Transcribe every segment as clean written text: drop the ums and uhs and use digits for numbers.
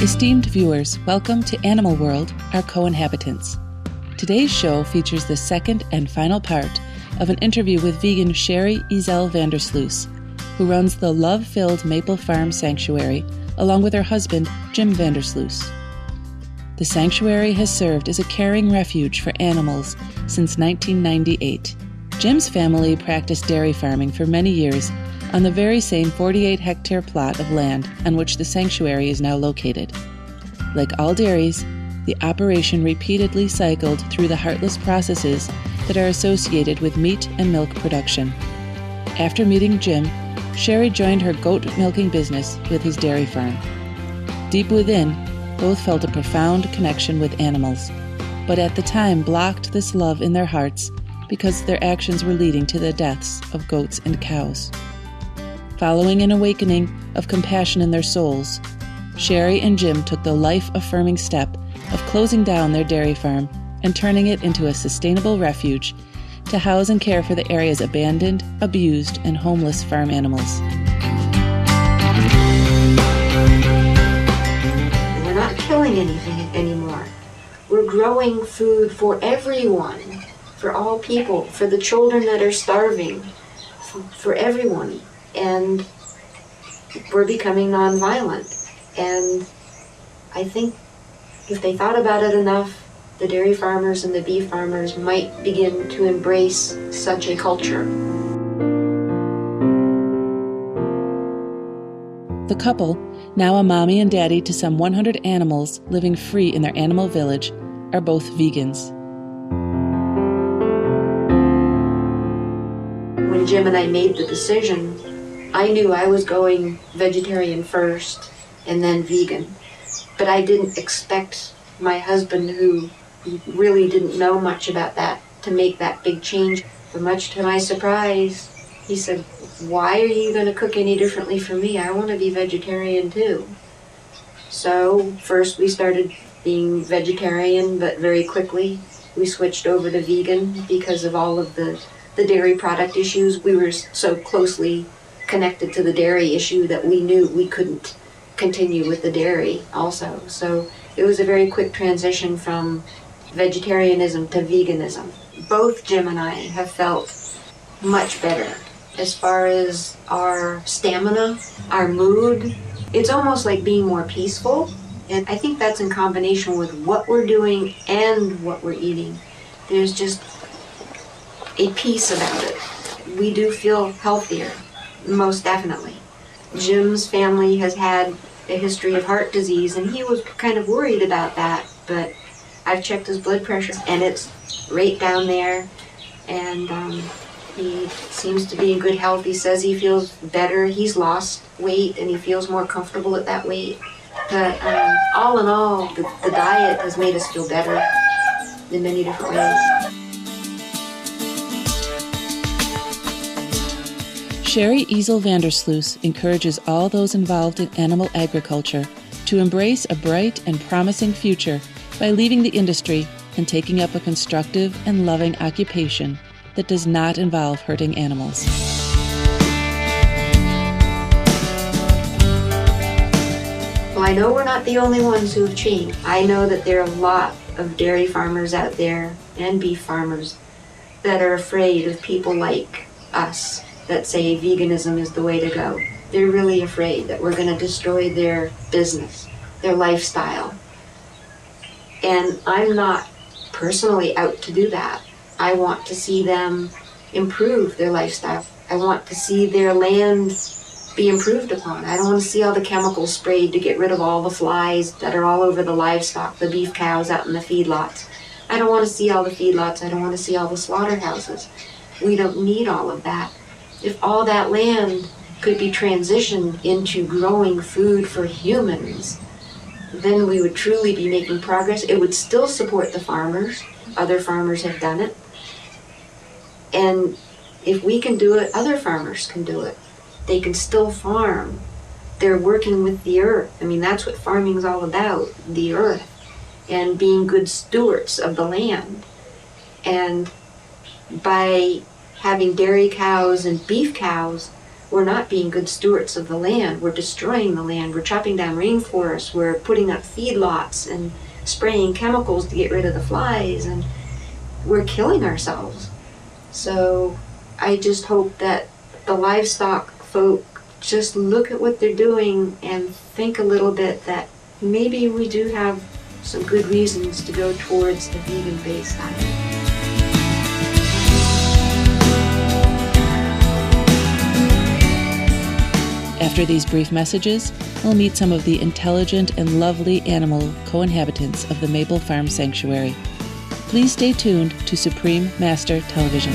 Esteemed viewers, welcome to Animal World, our co-inhabitants. Today's show features the second and final part of an interview with vegan Sherry Ezel Vandersloos, who runs the love-filled Maple Farm Sanctuary along with her husband, Jim Vandersloos. The sanctuary has served as a caring refuge for animals since 1998. Jim's family practiced dairy farming for many years on the very same 48-hectare plot of land on which the sanctuary is now located. Like all dairies, the operation repeatedly cycled through the heartless processes that are associated with meat and milk production. After meeting Jim, Sherry joined her goat milking business with his dairy farm. Deep within, both felt a profound connection with animals, but at the time blocked this love in their hearts because their actions were leading to the deaths of goats and cows. Following an awakening of compassion in their souls, Sherry and Jim took the life-affirming step of closing down their dairy farm and turning it into a sustainable refuge to house and care for the area's abandoned, abused, and homeless farm animals. We're not killing anything anymore. We're growing food for everyone, for all people, for the children that are starving, for everyone. And we're becoming nonviolent. And I think if they thought about it enough, the dairy farmers and the beef farmers might begin to embrace such a culture. The couple, now a mommy and daddy to some 100 animals living free in their animal village, are both vegans. When Jim and I made the decision, I knew I was going vegetarian first and then vegan. But I didn't expect my husband, who really didn't know much about that, to make that big change. But much to my surprise, he said, "Why are you going to cook any differently for me? I want to be vegetarian too." So first we started being vegetarian, but very quickly we switched over to vegan because of all of the dairy product issues. We were so closely connected to the dairy issue that we knew we couldn't continue with the dairy also. So it was a very quick transition from vegetarianism to veganism. Both Jim and I have felt much better as far as our stamina, our mood. It's almost like being more peaceful. And I think that's in combination with what we're doing and what we're eating. There's just a peace about it. We do feel healthier, most definitely. Jim's family has had a history of heart disease, and he was kind of worried about that, but I've checked his blood pressure and it's right down there, and he seems to be in good health. He says he feels better. He's lost weight and he feels more comfortable at that weight. But all in all, the diet has made us feel better in many different ways. Sherry Ezel Vandersloos encourages all those involved in animal agriculture to embrace a bright and promising future by leaving the industry and taking up a constructive and loving occupation that does not involve hurting animals. Well, I know we're not the only ones who have changed. I know that there are a lot of dairy farmers out there and beef farmers that are afraid of people like us that say veganism is the way to go. They're really afraid that we're going to destroy their business, their lifestyle. And I'm not personally out to do that. I want to see them improve their lifestyle. I want to see their land be improved upon. I don't want to see all the chemicals sprayed to get rid of all the flies that are all over the livestock, the beef cows out in the feedlots. I don't want to see all the feedlots. I don't want to see all the slaughterhouses. We don't need all of that. If all that land could be transitioned into growing food for humans, then we would truly be making progress. It would still support the farmers. Other farmers have done it. And if we can do it, other farmers can do it. They can still farm. They're working with the earth. I mean, that's what farming is all about, the earth, and being good stewards of the land. And by having dairy cows and beef cows, we're not being good stewards of the land. We're destroying the land. We're chopping down rainforests. We're putting up feedlots and spraying chemicals to get rid of the flies, and we're killing ourselves. So I just hope that the livestock folk just look at what they're doing and think a little bit that maybe we do have some good reasons to go towards a vegan-based diet. After these brief messages, we'll meet some of the intelligent and lovely animal co-inhabitants of the Maple Farm Sanctuary. Please stay tuned to Supreme Master Television.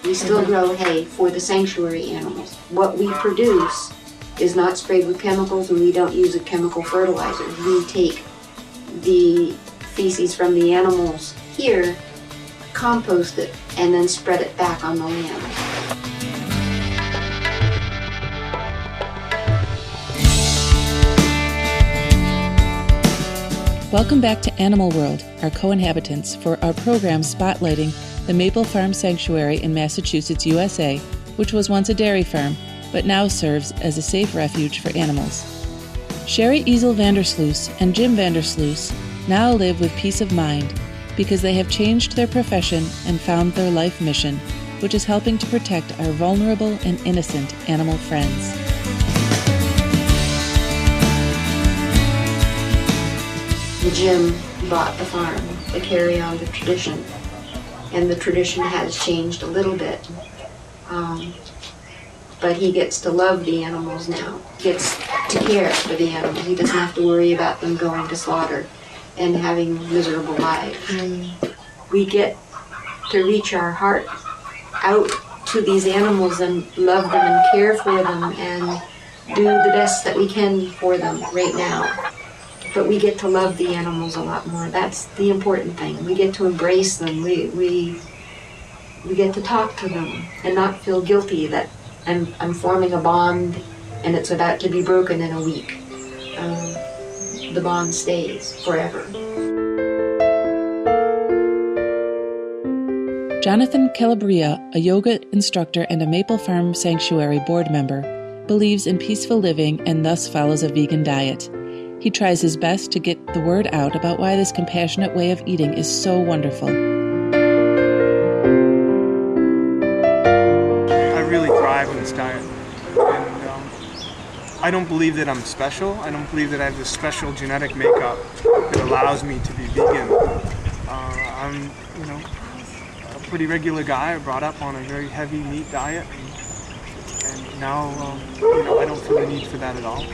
We still grow hay for the sanctuary animals. What we produce is not sprayed with chemicals, and we don't use a chemical fertilizer. We take the feces from the animals here, compost it, and then spread it back on the land. Welcome back to Animal World, our co-inhabitants, for our program spotlighting the Maple Farm Sanctuary in Massachusetts, USA, which was once a dairy farm, but now serves as a safe refuge for animals. Sherry Ezel Vandersloos and Jim Vandersloos now live with peace of mind because they have changed their profession and found their life mission, which is helping to protect our vulnerable and innocent animal friends. Jim bought the farm to carry on the tradition, and the tradition has changed a little bit. But he gets to love the animals now, gets to care for the animals. He doesn't have to worry about them going to slaughter and having miserable lives. We get to reach our heart out to these animals and love them and care for them and do the best that we can for them right now. But we get to love the animals a lot more. That's the important thing. We get to embrace them. We get to talk to them and not feel guilty that I'm forming a bond and it's about to be broken in a week. The bond stays forever. Jonathan Calabria, a yoga instructor and a Maple Farm Sanctuary board member, believes in peaceful living and thus follows a vegan diet. He tries his best to get the word out about why this compassionate way of eating is so wonderful. I really thrive on this diet. And I don't believe that I'm special. I don't believe that I have this special genetic makeup that allows me to be vegan. I'm, a pretty regular guy. I brought up on a very heavy meat diet. And now, I don't feel the need for that at all.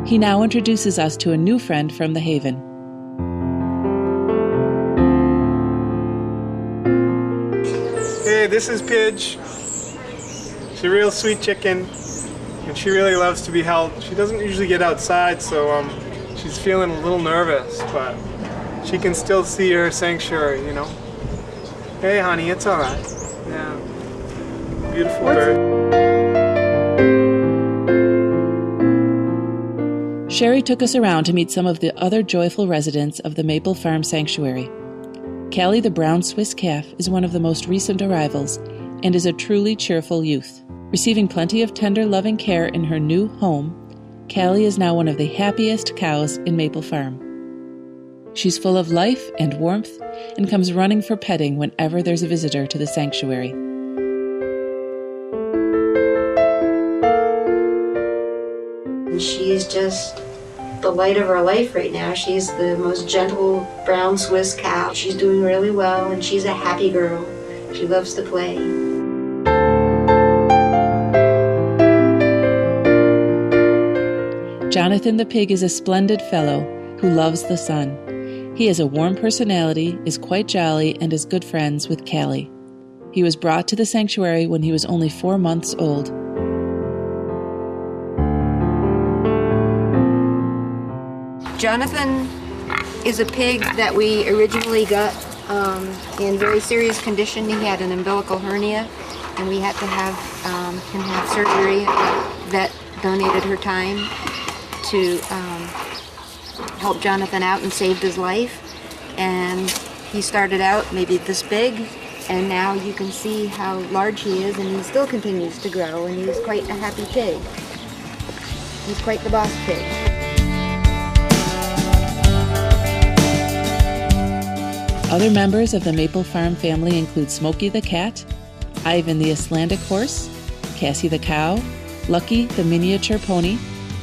He now introduces us to a new friend from the Haven. Hey, this is Pidge. She's a real sweet chicken, and she really loves to be held. She doesn't usually get outside, so she's feeling a little nervous, but she can still see her sanctuary, Hey, honey, it's all right. Yeah, beautiful bird. Sherry took us around to meet some of the other joyful residents of the Maple Farm Sanctuary. Callie the brown Swiss calf is one of the most recent arrivals and is a truly cheerful youth. Receiving plenty of tender, loving care in her new home, Callie is now one of the happiest cows in Maple Farm. She's full of life and warmth and comes running for petting whenever there's a visitor to the sanctuary. She's just the light of our life right now. She's the most gentle brown Swiss cow. She's doing really well, and she's a happy girl. She loves to play. Jonathan the pig is a splendid fellow who loves the sun. He has a warm personality, is quite jolly, and is good friends with Callie. He was brought to the sanctuary when he was only 4 months old. Jonathan is a pig that we originally got in very serious condition. He had an umbilical hernia, and we had to have him have surgery. A vet donated her time to help Jonathan out and saved his life. And he started out maybe this big, and now you can see how large he is, and he still continues to grow, and he's quite a happy pig. He's quite the boss pig. Other members of the Maple Farm family include Smokey the cat, Ivan the Icelandic horse, Cassie the cow, Lucky the miniature pony,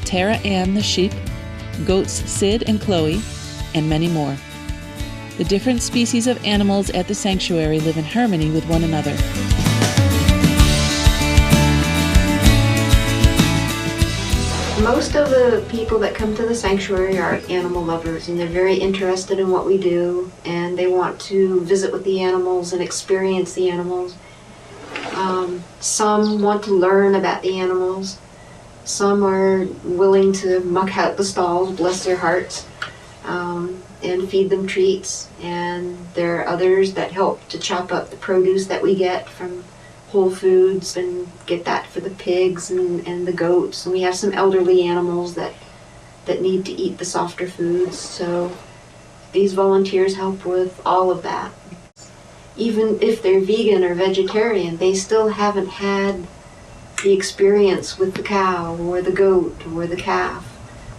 Tara Ann the sheep, goats Sid and Chloe, and many more. The different species of animals at the sanctuary live in harmony with one another. Most of the people that come to the sanctuary are animal lovers, and they're very interested in what we do, and they want to visit with the animals and experience the animals. Some want to learn about the animals. Some are willing to muck out the stalls, bless their hearts, and feed them treats. And there are others that help to chop up the produce that we get from Whole Foods and get that for the pigs and the goats. And we have some elderly animals that need to eat the softer foods. So these volunteers help with all of that. Even if they're vegan or vegetarian, they still haven't had the experience with the cow or the goat or the calf.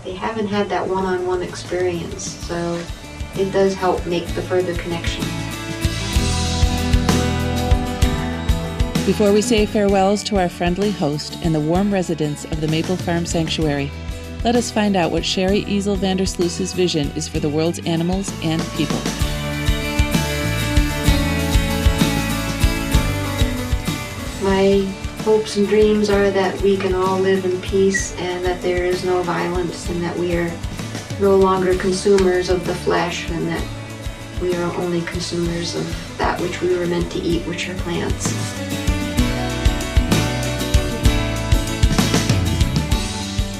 They haven't had that one-on-one experience. So it does help make the further connection. Before we say farewells to our friendly host and the warm residents of the Maple Farm Sanctuary, let us find out what Sherry Ezel Vandersloos's vision is for the world's animals and people. My hopes and dreams are that we can all live in peace and that there is no violence and that we are no longer consumers of the flesh and that we are only consumers of that which we were meant to eat, which are plants.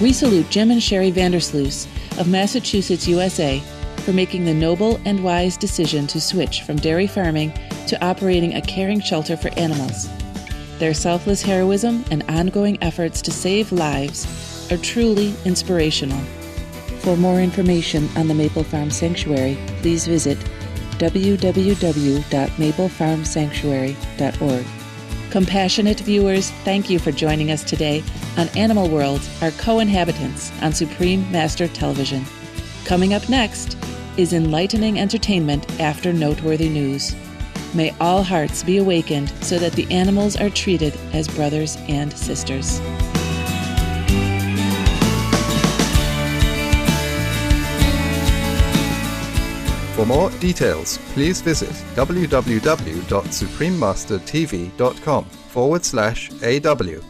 We salute Jim and Sherry Vandersloos of Massachusetts, USA, for making the noble and wise decision to switch from dairy farming to operating a caring shelter for animals. Their selfless heroism and ongoing efforts to save lives are truly inspirational. For more information on the Maple Farm Sanctuary, please visit www.maplefarmsanctuary.org. Compassionate viewers, thank you for joining us today on Animal World, our co-inhabitants on Supreme Master Television. Coming up next is enlightening entertainment after noteworthy news. May all hearts be awakened so that the animals are treated as brothers and sisters. For more details, please visit www.suprememastertv.com/AW.